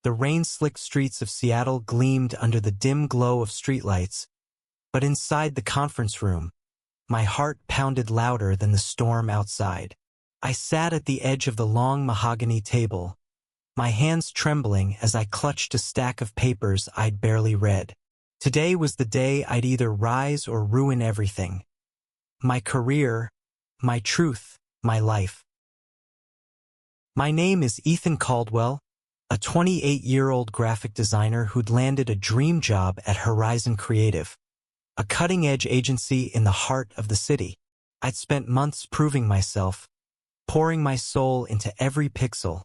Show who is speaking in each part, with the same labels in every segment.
Speaker 1: The rain-slicked streets of Seattle gleamed under the dim glow of streetlights, but inside the conference room, my heart pounded louder than the storm outside. I sat at the edge of the long mahogany table, my hands trembling as I clutched a stack of papers I'd barely read. Today was the day I'd either rise or ruin everything. My career, my truth, my life. My name is Ethan Caldwell, a 28-year-old graphic designer who'd landed a dream job at Horizon Creative, a cutting-edge agency in the heart of the city. I'd spent months proving myself, pouring my soul into every pixel,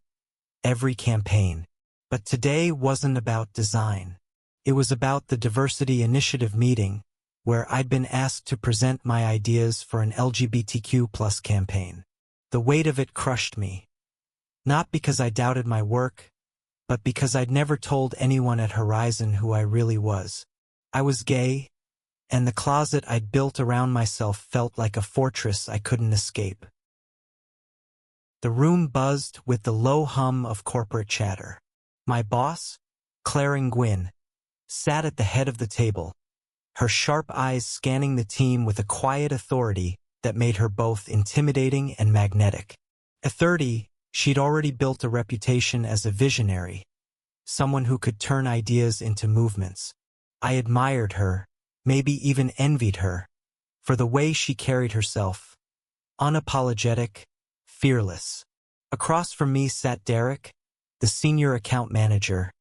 Speaker 1: every campaign. But today wasn't about design. It was about the diversity initiative meeting, where I'd been asked to present my ideas for an LGBTQ+ campaign. The weight of it crushed me. Not because I doubted my work, but because I'd never told anyone at Horizon who I really was. I was gay, and the closet I'd built around myself felt like a fortress I couldn't escape. The room buzzed with the low hum of corporate chatter. My boss, Claire Nguyen, sat at the head of the table, her sharp eyes scanning the team with a quiet authority that made her both intimidating and magnetic. At 30, she'd already built a reputation as a visionary, someone who could turn ideas into movements. I admired her, maybe even envied her, for the way she carried herself, unapologetic, fearless. Across from me sat Derek, the senior account manager,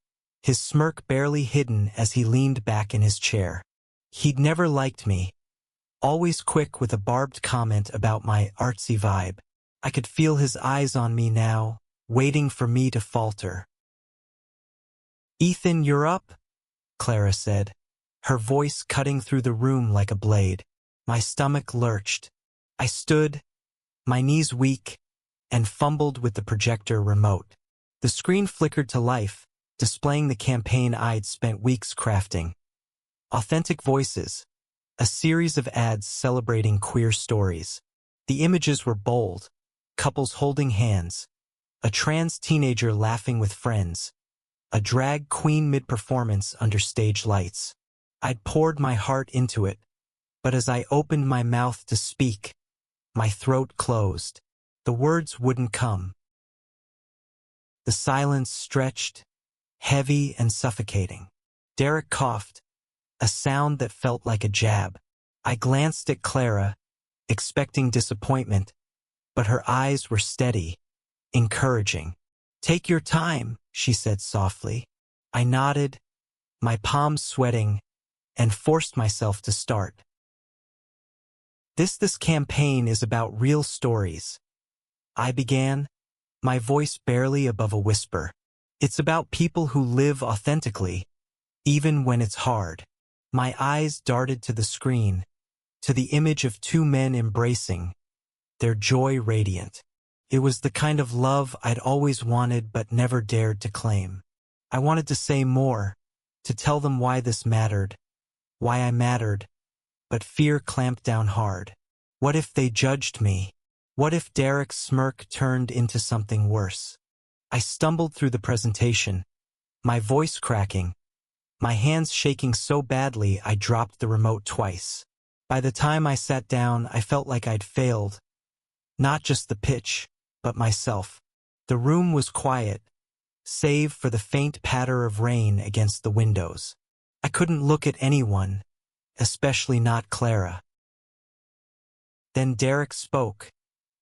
Speaker 1: his smirk barely hidden as he leaned back in his chair. He'd never liked me, always quick with a barbed comment about my artsy vibe. I could feel his eyes on me now, waiting for me to falter. "Ethan, you're up?" Clara said, her voice cutting through the room like a blade. My stomach lurched. I stood, my knees weak, and fumbled with the projector remote. The screen flickered to life, displaying the campaign I'd spent weeks crafting. Authentic Voices, a series of ads celebrating queer stories. The images were bold, couples holding hands, a trans teenager laughing with friends, a drag queen mid-performance under stage lights. I'd poured my heart into it, but as I opened my mouth to speak, my throat closed. The words wouldn't come. The silence stretched, heavy and suffocating. Derek coughed, a sound that felt like a jab. I glanced at Clara, expecting disappointment, but her eyes were steady, encouraging. "Take your time," she said softly. I nodded, my palms sweating, and forced myself to start. This campaign is about real stories," I began, my voice barely above a whisper. "It's about people who live authentically, even when it's hard." My eyes darted to the screen, to the image of two men embracing, their joy radiant. It was the kind of love I'd always wanted but never dared to claim. I wanted to say more, to tell them why this mattered, why I mattered, but fear clamped down hard. What if they judged me? What if Derek's smirk turned into something worse? I stumbled through the presentation, my voice cracking, my hands shaking so badly I dropped the remote twice. By the time I sat down, I felt like I'd failed. Not just the pitch, but myself. The room was quiet, save for the faint patter of rain against the windows. I couldn't look at anyone, especially not Clara. Then Derek spoke,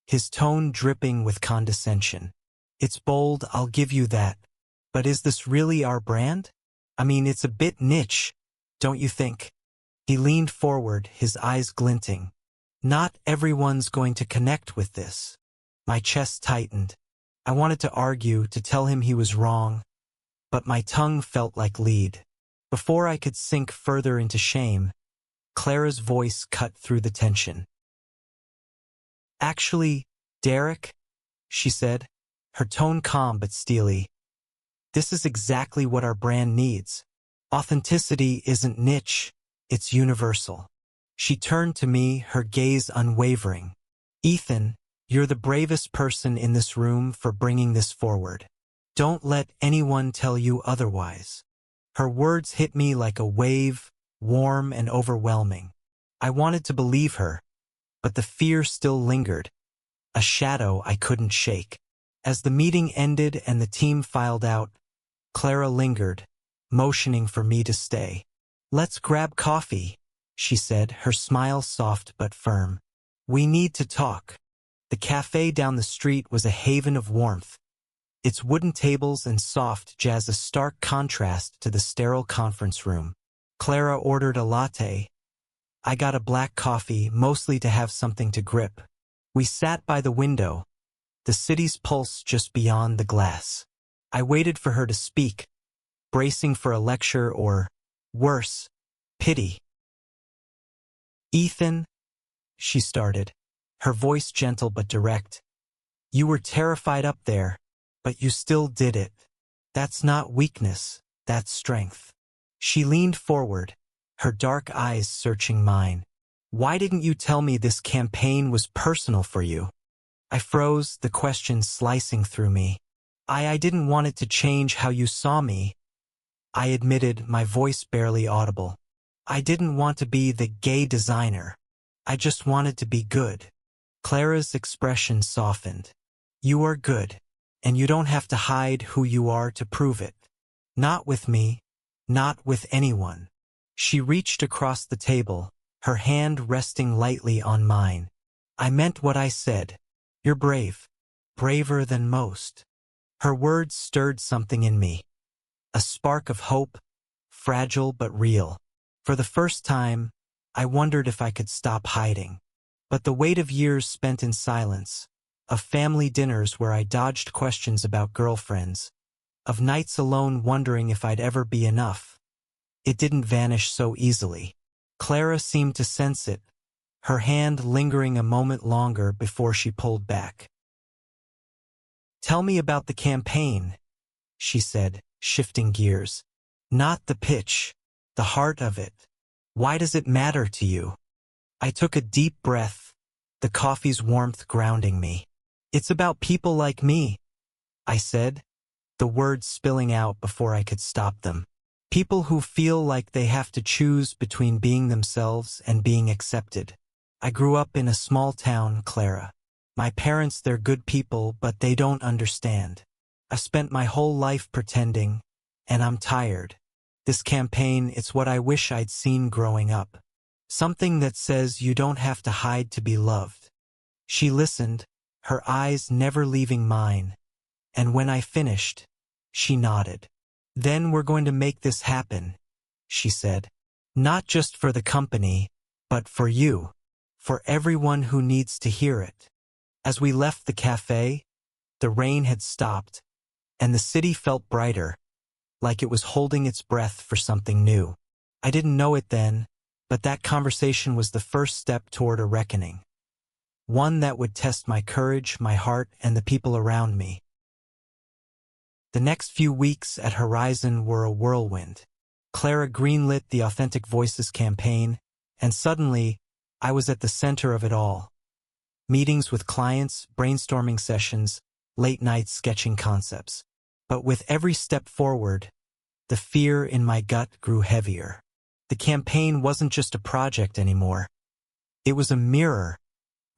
Speaker 1: his tone dripping with condescension. "It's bold, I'll give you that. But is this really our brand? I mean, it's a bit niche, don't you think?" He leaned forward, his eyes glinting. "Not everyone's going to connect with this." My chest tightened. I wanted to argue, to tell him he was wrong, but my tongue felt like lead. Before I could sink further into shame, Clara's voice cut through the tension. "Actually, Derek," she said, her tone calm but steely, "this is exactly what our brand needs. Authenticity isn't niche, it's universal." She turned to me, her gaze unwavering. "Ethan, you're the bravest person in this room for bringing this forward. Don't let anyone tell you otherwise. Her words hit me like a wave, warm and overwhelming. I wanted to believe her, but the fear still lingered, a shadow I couldn't shake. As the meeting ended and the team filed out, Clara lingered, motioning for me to stay. "Let's grab coffee," she said, her smile soft but firm. "We need to talk." The cafe down the street was a haven of warmth, its wooden tables and soft jazz a stark contrast to the sterile conference room. Clara ordered a latte. I got a black coffee, mostly to have something to grip. We sat by the window, the city's pulse just beyond the glass. I waited for her to speak, bracing for a lecture or, worse, pity. "Ethan," she started, her voice gentle but direct. "You were terrified up there, but you still did it. That's not weakness, that's strength." She leaned forward, her dark eyes searching mine. "Why didn't you tell me this campaign was personal for you?" I froze, the question slicing through me. I didn't want it to change how you saw me," I admitted, my voice barely audible. "I didn't want to be the gay designer. I just wanted to be good." Clara's expression softened. "You are good, and you don't have to hide who you are to prove it. Not with me, not with anyone." She reached across the table, her hand resting lightly on mine. "I meant what I said. You're brave. Braver than most." Her words stirred something in me. A spark of hope, fragile but real. For the first time, I wondered if I could stop hiding. But the weight of years spent in silence, of family dinners where I dodged questions about girlfriends, of nights alone wondering if I'd ever be enough, it didn't vanish so easily. Clara seemed to sense it, her hand lingering a moment longer before she pulled back. "Tell me about the campaign," she said, shifting gears. "Not the pitch, the heart of it. Why does it matter to you?" I took a deep breath, the coffee's warmth grounding me. "It's about people like me," I said, the words spilling out before I could stop them. "People who feel like they have to choose between being themselves and being accepted. I grew up in a small town, Clara. My parents, they're good people, but they don't understand. I've spent my whole life pretending, and I'm tired. This campaign, it's what I wish I'd seen growing up. Something that says you don't have to hide to be loved." She listened, her eyes never leaving mine, and when I finished, she nodded. "Then we're going to make this happen," she said. "Not just for the company, but for you, for everyone who needs to hear it." As we left the cafe, the rain had stopped, and the city felt brighter, like it was holding its breath for something new. I didn't know it then, but that conversation was the first step toward a reckoning. One that would test my courage, my heart, and the people around me. The next few weeks at Horizon were a whirlwind. Clara greenlit the Authentic Voices campaign, and suddenly, I was at the center of it all. Meetings with clients, brainstorming sessions, late nights sketching concepts. But with every step forward, the fear in my gut grew heavier. The campaign wasn't just a project anymore. It was a mirror,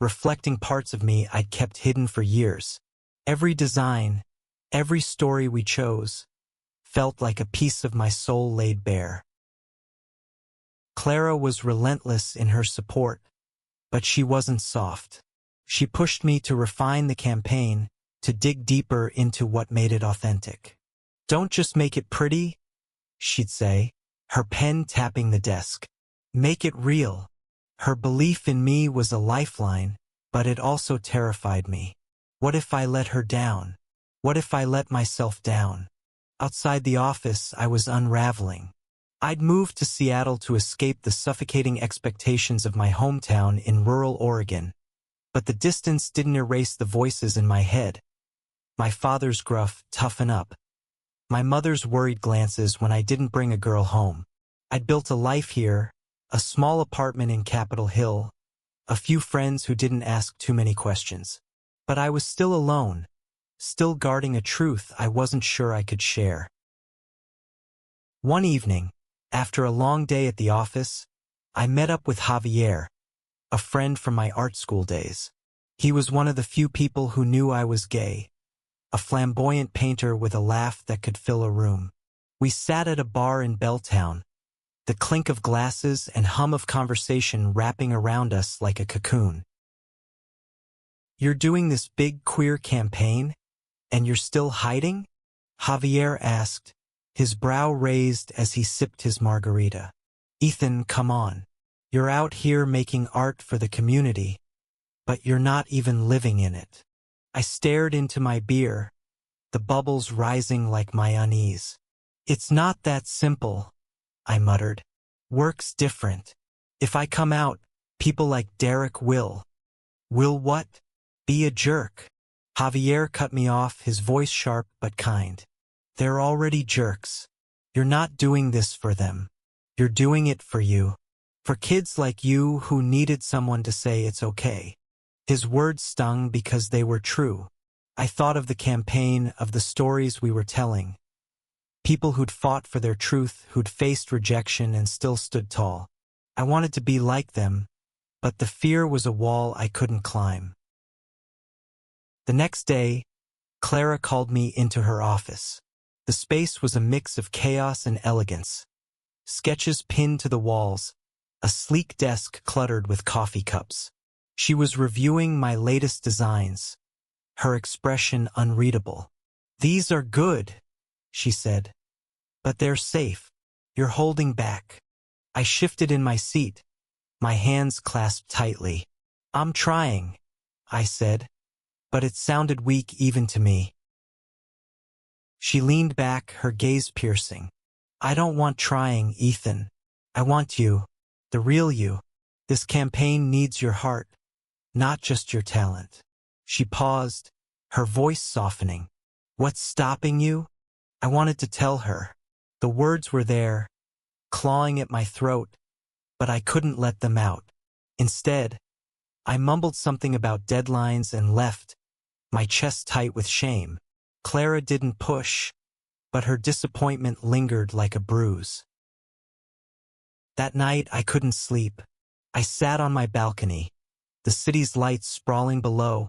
Speaker 1: reflecting parts of me I'd kept hidden for years. Every design, every story we chose, felt like a piece of my soul laid bare. Clara was relentless in her support, but she wasn't soft. She pushed me to refine the campaign, to dig deeper into what made it authentic. "Don't just make it pretty," she'd say, her pen tapping the desk. "Make it real." Her belief in me was a lifeline, but it also terrified me. What if I let her down? What if I let myself down? Outside the office, I was unraveling. I'd moved to Seattle to escape the suffocating expectations of my hometown in rural Oregon. But the distance didn't erase the voices in my head. My father's gruff, "Toughen up." My mother's worried glances when I didn't bring a girl home. I'd built a life here, a small apartment in Capitol Hill, a few friends who didn't ask too many questions. But I was still alone, still guarding a truth I wasn't sure I could share. One evening, after a long day at the office, I met up with Javier, a friend from my art school days. He was one of the few people who knew I was gay, a flamboyant painter with a laugh that could fill a room. We sat at a bar in Belltown, the clink of glasses and hum of conversation wrapping around us like a cocoon. "You're doing this big queer campaign, and you're still hiding?" Javier asked, his brow raised as he sipped his margarita. "Ethan, come on. You're out here making art for the community, but you're not even living in it." I stared into my beer, the bubbles rising like my unease. "It's not that simple," I muttered. "Work's different. If I come out, people like Derek will." "Will what?" "Be a jerk." Javier cut me off, his voice sharp but kind. "They're already jerks. You're not doing this for them. You're doing it for you. For kids like you who needed someone to say it's okay." His words stung because they were true. I thought of the campaign, of the stories we were telling. People who'd fought for their truth, who'd faced rejection and still stood tall. I wanted to be like them, but the fear was a wall I couldn't climb. The next day, Clara called me into her office. The space was a mix of chaos and elegance. Sketches pinned to the walls, a sleek desk cluttered with coffee cups. She was reviewing my latest designs, her expression unreadable. "These are good," she said, "but they're safe. You're holding back." I shifted in my seat, my hands clasped tightly. "I'm trying," I said, but it sounded weak even to me. She leaned back, her gaze piercing. "I don't want trying, Ethan. I want you, the real you. This campaign needs your heart, not just your talent." She paused, her voice softening. "What's stopping you?" I wanted to tell her. The words were there, clawing at my throat, but I couldn't let them out. Instead, I mumbled something about deadlines and left, my chest tight with shame. Clara didn't push, but her disappointment lingered like a bruise. That night I couldn't sleep. I sat on my balcony, the city's lights sprawling below,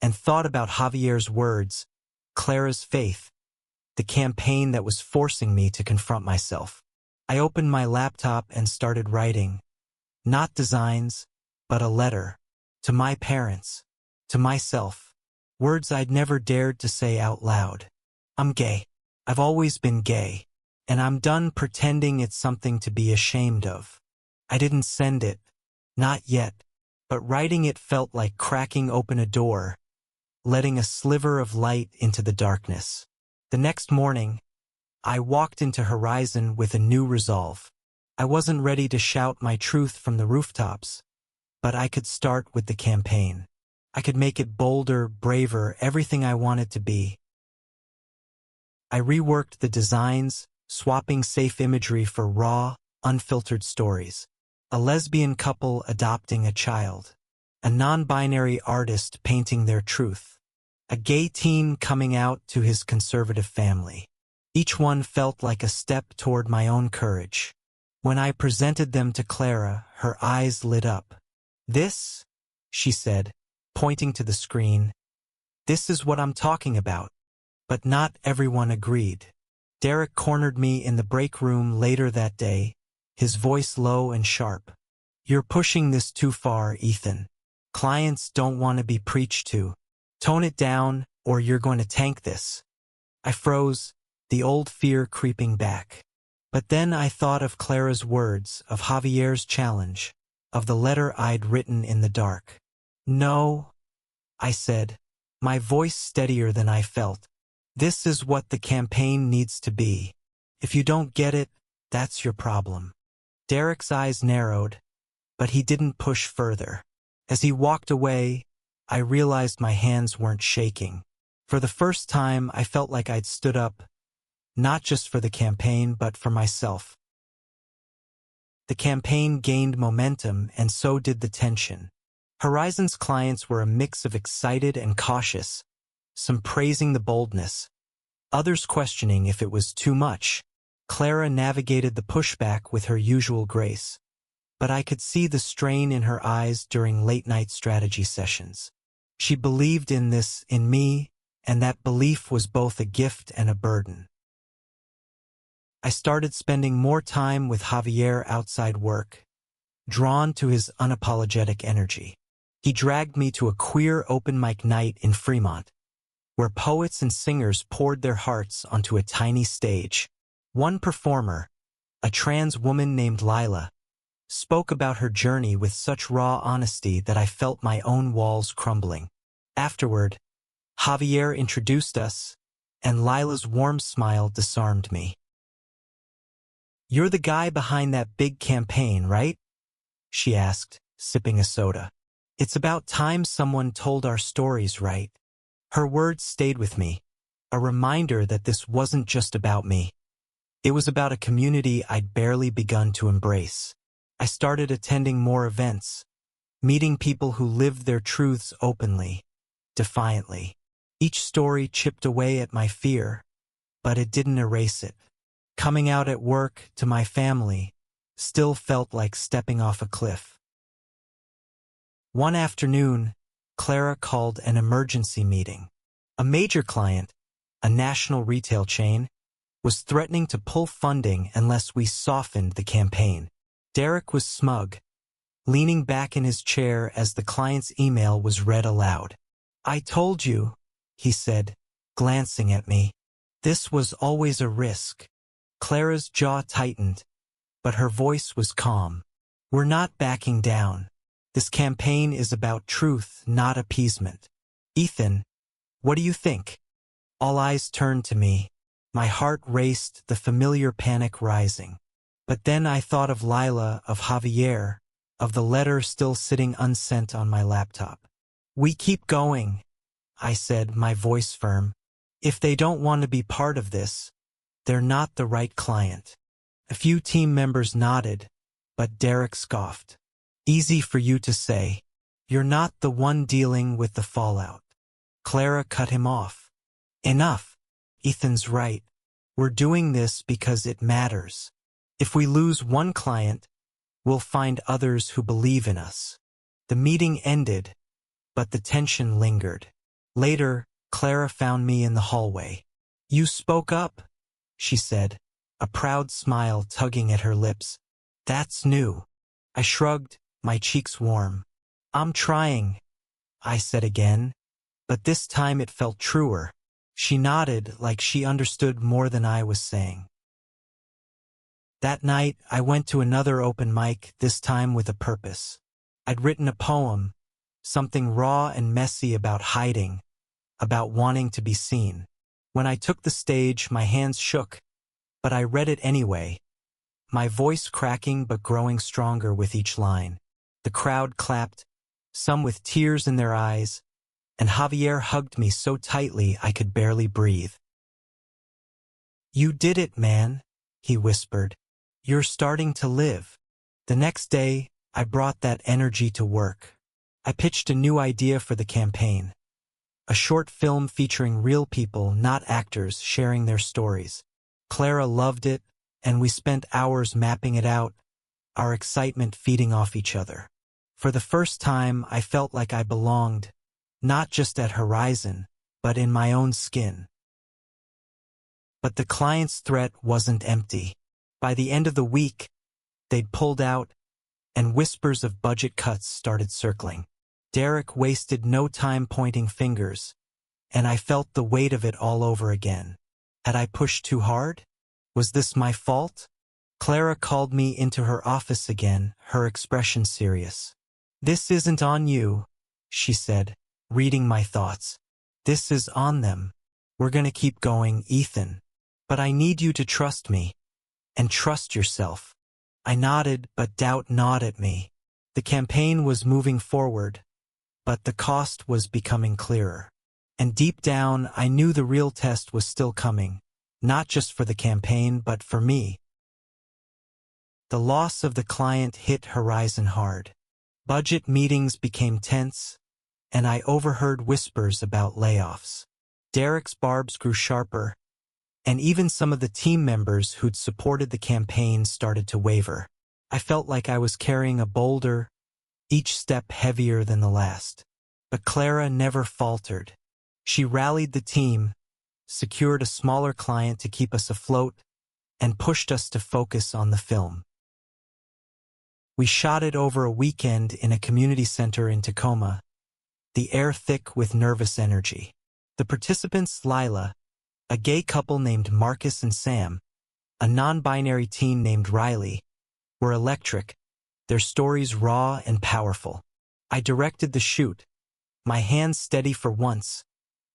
Speaker 1: and thought about Javier's words, Clara's faith, the campaign that was forcing me to confront myself. I opened my laptop and started writing. Not designs, but a letter. To my parents. To myself. Words I'd never dared to say out loud. I'm gay. I've always been gay. And I'm done pretending it's something to be ashamed of. I didn't send it. Not yet. But writing it felt like cracking open a door, letting a sliver of light into the darkness. The next morning, I walked into Horizon with a new resolve. I wasn't ready to shout my truth from the rooftops, but I could start with the campaign. I could make it bolder, braver, everything I wanted to be. I reworked the designs, swapping safe imagery for raw, unfiltered stories. A lesbian couple adopting a child. A non-binary artist painting their truth. A gay teen coming out to his conservative family. Each one felt like a step toward my own courage. When I presented them to Clara, her eyes lit up. "This," she said, pointing to the screen, "this is what I'm talking about." But not everyone agreed. Derek cornered me in the break room later that day, his voice low and sharp. "You're pushing this too far, Ethan. Clients don't want to be preached to. Tone it down, or you're going to tank this." I froze, the old fear creeping back. But then I thought of Clara's words, of Javier's challenge, of the letter I'd written in the dark. "No," I said, my voice steadier than I felt. "This is what the campaign needs to be. If you don't get it, that's your problem." Derek's eyes narrowed, but he didn't push further. As he walked away, I realized my hands weren't shaking. For the first time, I felt like I'd stood up, not just for the campaign, but for myself. The campaign gained momentum, and so did the tension. Horizon's clients were a mix of excited and cautious, some praising the boldness, others questioning if it was too much. Clara navigated the pushback with her usual grace, but I could see the strain in her eyes during late-night strategy sessions. She believed in this, in me, and that belief was both a gift and a burden. I started spending more time with Javier outside work, drawn to his unapologetic energy. He dragged me to a queer open mic night in Fremont, where poets and singers poured their hearts onto a tiny stage. One performer, a trans woman named Lila, spoke about her journey with such raw honesty that I felt my own walls crumbling. Afterward, Javier introduced us, and Lila's warm smile disarmed me. "You're the guy behind that big campaign, right?" she asked, sipping a soda. "It's about time someone told our stories right." Her words stayed with me, a reminder that this wasn't just about me. It was about a community I'd barely begun to embrace. I started attending more events, meeting people who lived their truths openly, defiantly. Each story chipped away at my fear, but it didn't erase it. Coming out at work to my family still felt like stepping off a cliff. One afternoon, Clara called an emergency meeting. A major client, a national retail chain, was threatening to pull funding unless we softened the campaign. Derek was smug, leaning back in his chair as the client's email was read aloud. "I told you," he said, glancing at me. "This was always a risk." Clara's jaw tightened, but her voice was calm. "We're not backing down. This campaign is about truth, not appeasement." "Ethan, what do you think?" All eyes turned to me. My heart raced, the familiar panic rising. But then I thought of Lila, of Javier, of the letter still sitting unsent on my laptop. "We keep going," I said, my voice firm. "If they don't want to be part of this, they're not the right client." A few team members nodded, but Derek scoffed. "Easy for you to say. You're not the one dealing with the fallout." Clara cut him off. "Enough. Ethan's right. We're doing this because it matters. If we lose one client, we'll find others who believe in us." The meeting ended, but the tension lingered. Later, Clara found me in the hallway. "You spoke up," she said, a proud smile tugging at her lips. "That's new." I shrugged, my cheeks warm. "I'm trying," I said again, but this time it felt truer. She nodded like she understood more than I was saying. That night, I went to another open mic, this time with a purpose. I'd written a poem, something raw and messy about hiding, about wanting to be seen. When I took the stage, my hands shook, but I read it anyway, my voice cracking but growing stronger with each line. The crowd clapped, some with tears in their eyes, and Javier hugged me so tightly I could barely breathe. "You did it, man," he whispered. "You're starting to live." The next day, I brought that energy to work. I pitched a new idea for the campaign. A short film featuring real people, not actors, sharing their stories. Clara loved it, and we spent hours mapping it out, our excitement feeding off each other. For the first time, I felt like I belonged, not just at Horizon, but in my own skin. But the client's threat wasn't empty. By the end of the week, they'd pulled out, and whispers of budget cuts started circling. Derek wasted no time pointing fingers, and I felt the weight of it all over again. Had I pushed too hard? Was this my fault? Clara called me into her office again, her expression serious. "This isn't on you," she said, reading my thoughts. "This is on them. We're gonna keep going, Ethan. But I need you to trust me. And trust yourself." I nodded, but doubt gnawed at me. The campaign was moving forward, but the cost was becoming clearer. And deep down, I knew the real test was still coming, not just for the campaign, but for me. The loss of the client hit Horizon hard. Budget meetings became tense, and I overheard whispers about layoffs. Derek's barbs grew sharper, and even some of the team members who'd supported the campaign started to waver. I felt like I was carrying a boulder, each step heavier than the last. But Clara never faltered. She rallied the team, secured a smaller client to keep us afloat, and pushed us to focus on the film. We shot it over a weekend in a community center in Tacoma, the air thick with nervous energy. The participants, Lila, a gay couple named Marcus and Sam, a non-binary teen named Riley, were electric, their stories raw and powerful. I directed the shoot, my hands steady for once,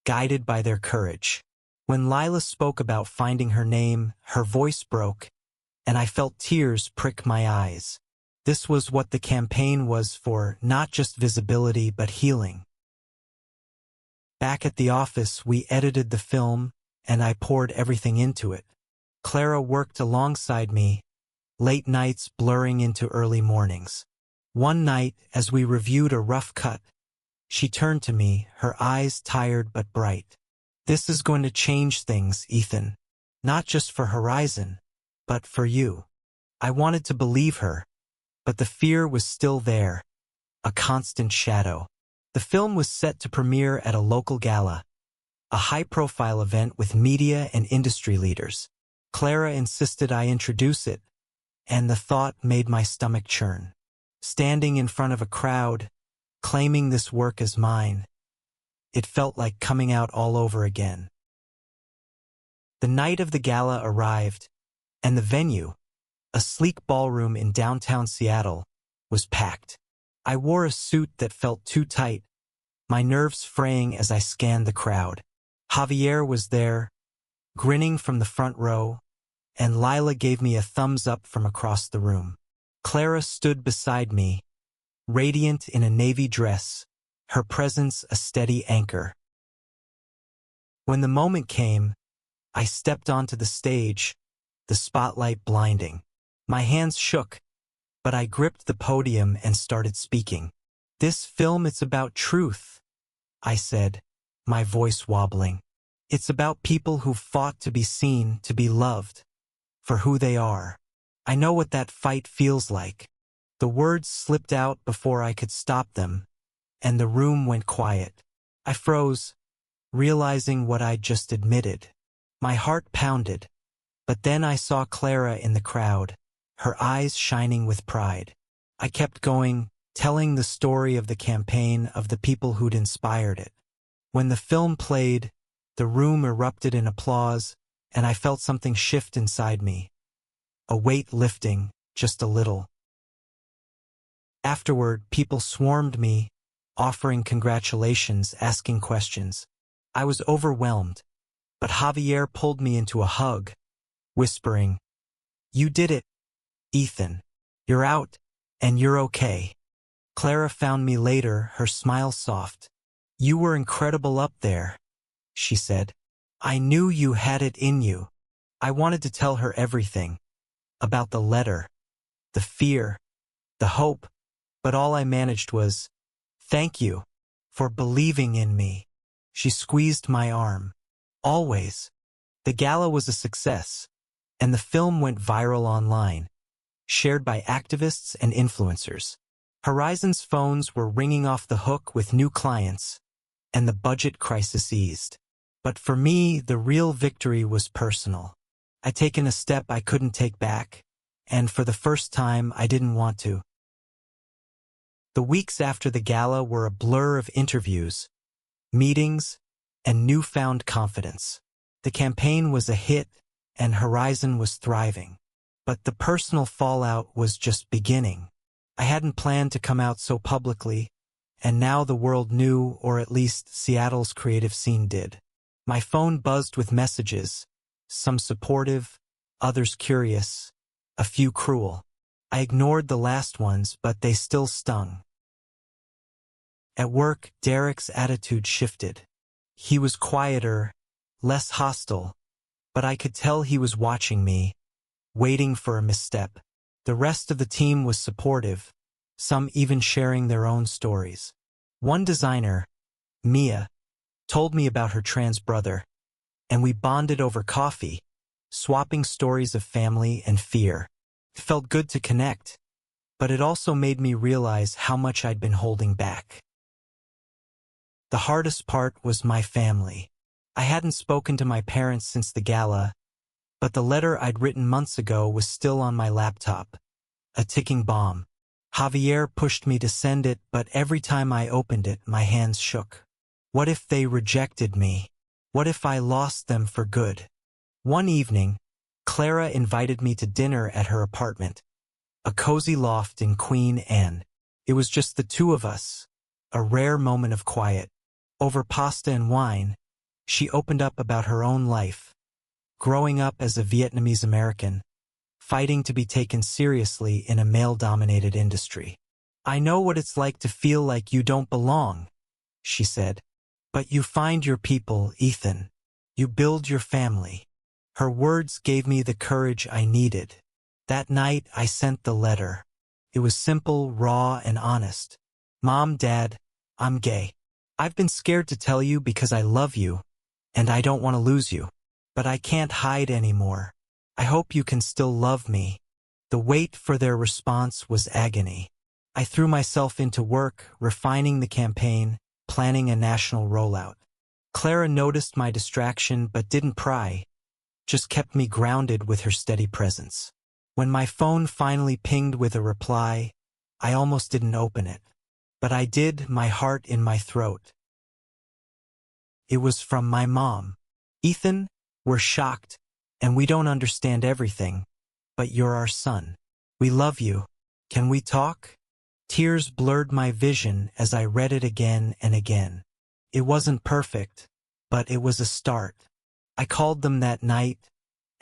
Speaker 1: guided by their courage. When Lila spoke about finding her name, her voice broke, and I felt tears prick my eyes. This was what the campaign was for, not just visibility but healing. Back at the office, we edited the film, and I poured everything into it. Clara worked alongside me, late nights blurring into early mornings. One night, as we reviewed a rough cut, she turned to me, her eyes tired but bright. "This is going to change things, Ethan. Not just for Horizon, but for you." I wanted to believe her, but the fear was still there, a constant shadow. The film was set to premiere at a local gala, a high-profile event with media and industry leaders. Clara insisted I introduce it, and the thought made my stomach churn. Standing in front of a crowd, claiming this work as mine, it felt like coming out all over again. The night of the gala arrived, and the venue, a sleek ballroom in downtown Seattle, was packed. I wore a suit that felt too tight, my nerves fraying as I scanned the crowd. Javier was there, grinning from the front row, and Lila gave me a thumbs up from across the room. Clara stood beside me, radiant in a navy dress, her presence a steady anchor. When the moment came, I stepped onto the stage, the spotlight blinding. My hands shook, but I gripped the podium and started speaking. "This film, it's about truth," I said, my voice wobbling. "It's about people who fought to be seen, to be loved, for who they are. I know what that fight feels like." The words slipped out before I could stop them, and the room went quiet. I froze, realizing what I'd just admitted. My heart pounded, but then I saw Clara in the crowd, her eyes shining with pride. I kept going, telling the story of the campaign, of the people who'd inspired it. When the film played, the room erupted in applause, and I felt something shift inside me. A weight lifting, just a little. Afterward, people swarmed me, offering congratulations, asking questions. I was overwhelmed, but Javier pulled me into a hug, whispering, "You did it, Ethan. You're out, and you're okay." Clara found me later, her smile soft. "You were incredible up there," she said. "I knew you had it in you." I wanted to tell her everything, about the letter, the fear, the hope, but all I managed was, "Thank you for believing in me." She squeezed my arm. "Always." The gala was a success, and the film went viral online, shared by activists and influencers. Horizon's phones were ringing off the hook with new clients, and the budget crisis eased. But for me, the real victory was personal. I'd taken a step I couldn't take back, and for the first time, I didn't want to. The weeks after the gala were a blur of interviews, meetings, and newfound confidence. The campaign was a hit, and Horizon was thriving. But the personal fallout was just beginning. I hadn't planned to come out so publicly, and now the world knew, or at least Seattle's creative scene did. My phone buzzed with messages, some supportive, others curious, a few cruel. I ignored the last ones, but they still stung. At work, Derek's attitude shifted. He was quieter, less hostile, but I could tell he was watching me, waiting for a misstep. The rest of the team was supportive, some even sharing their own stories. One designer, Mia, told me about her trans brother, and we bonded over coffee, swapping stories of family and fear. It felt good to connect, but it also made me realize how much I'd been holding back. The hardest part was my family. I hadn't spoken to my parents since the gala, but the letter I'd written months ago was still on my laptop, a ticking bomb. Javier pushed me to send it, but every time I opened it, my hands shook. What if they rejected me? What if I lost them for good? One evening, Clara invited me to dinner at her apartment, a cozy loft in Queen Anne. It was just the two of us, a rare moment of quiet. Over pasta and wine, she opened up about her own life, growing up as a Vietnamese American, fighting to be taken seriously in a male-dominated industry. "I know what it's like to feel like you don't belong," she said. "But you find your people, Ethan. You build your family." Her words gave me the courage I needed. That night, I sent the letter. It was simple, raw, and honest. "Mom, Dad, I'm gay. I've been scared to tell you because I love you, and I don't want to lose you. But I can't hide anymore. I hope you can still love me." The wait for their response was agony. I threw myself into work, refining the campaign, planning a national rollout. Clara noticed my distraction but didn't pry, just kept me grounded with her steady presence. When my phone finally pinged with a reply, I almost didn't open it. But I did, my heart in my throat. It was from my mom. "Ethan, we're shocked, and we don't understand everything, but you're our son. We love you. Can we talk?" Tears blurred my vision as I read it again and again. It wasn't perfect, but it was a start. I called them that night,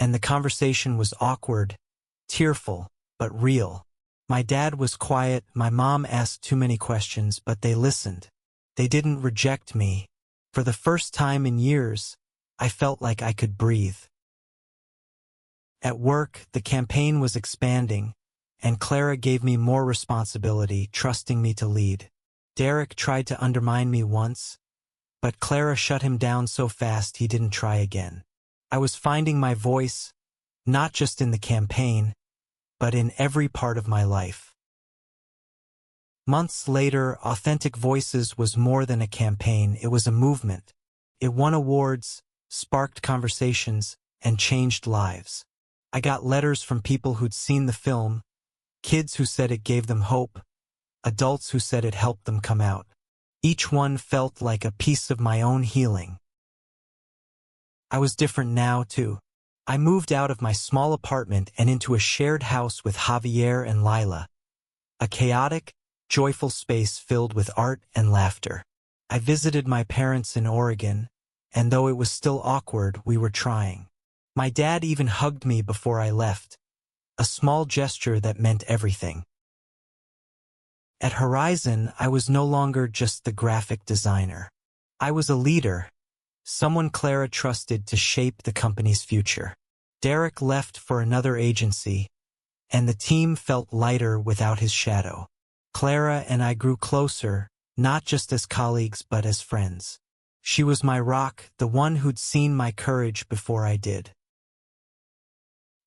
Speaker 1: and the conversation was awkward, tearful, but real. My dad was quiet, my mom asked too many questions, but they listened. They didn't reject me. For the first time in years, I felt like I could breathe. At work, the campaign was expanding, and Clara gave me more responsibility, trusting me to lead. Derek tried to undermine me once, but Clara shut him down so fast he didn't try again. I was finding my voice, not just in the campaign, but in every part of my life. Months later, Authentic Voices was more than a campaign, it was a movement. It won awards, sparked conversations, and changed lives. I got letters from people who'd seen the film, kids who said it gave them hope, adults who said it helped them come out. Each one felt like a piece of my own healing. I was different now, too. I moved out of my small apartment and into a shared house with Javier and Lila. A chaotic, joyful space filled with art and laughter. I visited my parents in Oregon, and though it was still awkward, we were trying. My dad even hugged me before I left, a small gesture that meant everything. At Horizon, I was no longer just the graphic designer. I was a leader, someone Clara trusted to shape the company's future. Derek left for another agency, and the team felt lighter without his shadow. Clara and I grew closer, not just as colleagues but as friends. She was my rock, the one who'd seen my courage before I did.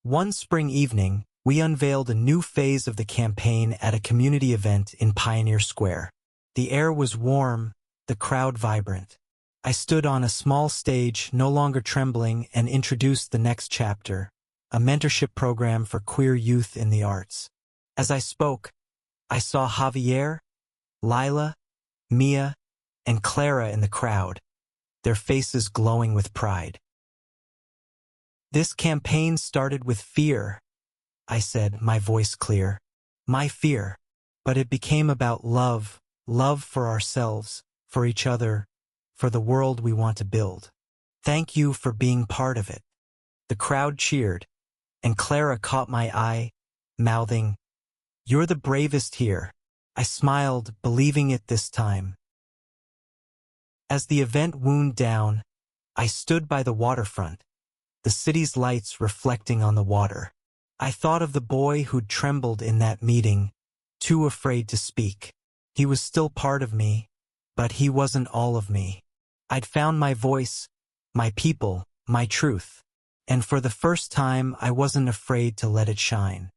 Speaker 1: One spring evening, we unveiled a new phase of the campaign at a community event in Pioneer Square. The air was warm, the crowd vibrant. I stood on a small stage, no longer trembling, and introduced the next chapter, a mentorship program for queer youth in the arts. As I spoke, I saw Javier, Lila, Mia, and Clara in the crowd, their faces glowing with pride. "This campaign started with fear," I said, my voice clear. "My fear. But it became about love, love for ourselves, for each other, for the world we want to build. Thank you for being part of it." The crowd cheered, and Clara caught my eye, mouthing, "You're the bravest here." I smiled, believing it this time. As the event wound down, I stood by the waterfront, the city's lights reflecting on the water. I thought of the boy who'd trembled in that meeting, too afraid to speak. He was still part of me, but he wasn't all of me. I'd found my voice, my people, my truth. And for the first time, I wasn't afraid to let it shine.